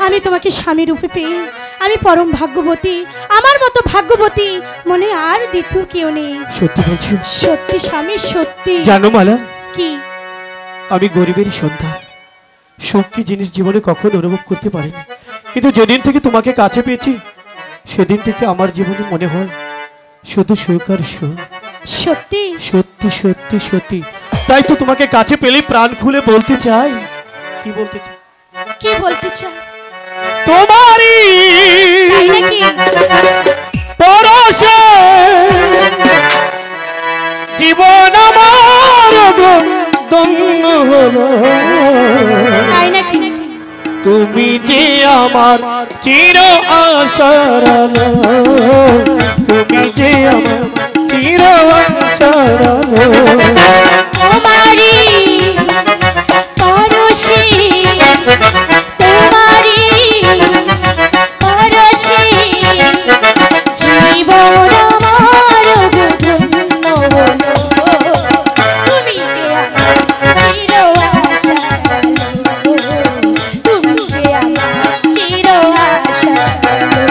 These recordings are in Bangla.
আমি তোমাকে স্বামী রূপে পেয়ে আমি পরম ভাগ্যবতী। আমার মতো ভাগ্যবতী মনে আর দ্বিতীয় কেউ নেই। সত্যি বলছো? সত্যি স্বামী, সত্যি। জানো মালা, কি? আমি গরিবের সন্তান, সুখ কি জিনিস জীবনে কখনো অনুভব করতে পারিনি, কিন্তু যেদিন থেকে তোমাকে কাছে পেয়েছি সেদিন থেকে আমার জীবনে মনে হয় শুধু সুখ আর সুখ। সত্যি সত্যি সত্যি সত্যি। তাই তো তোমাকে কাছে পেলে প্রাণ খুলে বলতে চাই। কি বলতে চাই? কি বলতে চাই? তোমারই তাই নাকি? পরশে জীবন আমার ধন্য হলো। তাই নাকি? তুমি যে আমার চির আশার আলো, তুমি যে আমার চির আশার আলো। তোমারি পরশে, তোমারি পরশে জীবন আমার ধন্য হলো। তুমি যে আমার চির আশার আলো, তুমি যে আমার চির আশার আলো।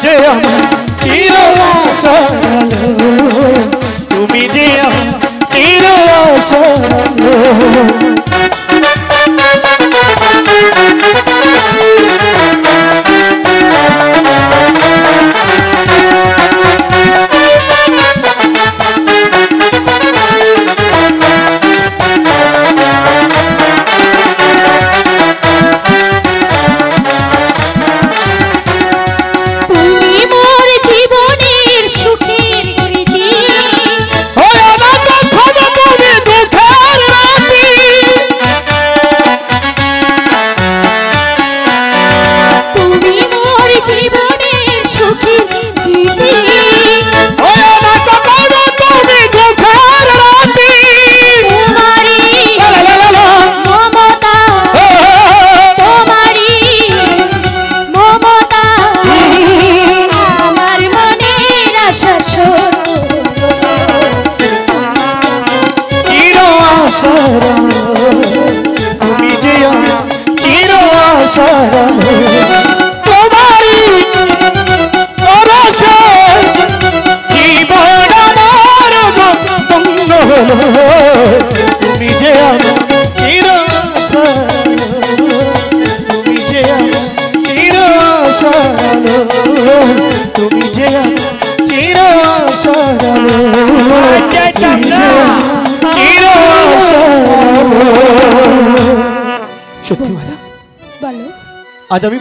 যে আমার চির আশার আলো, তুমি যে আমার চির আশার আলো। তুমি যে আমার চির আশার আলো, তোমারই পরশে জীবন আমার ধন্য হলো। তুমি যে আমার চির আশার আলো, তুমি যে আমার চির আশার আলো, তুমি যে আমার চির আশার আলো, চির আশার আলো। সত্যি মালা, বলো। আজ আমি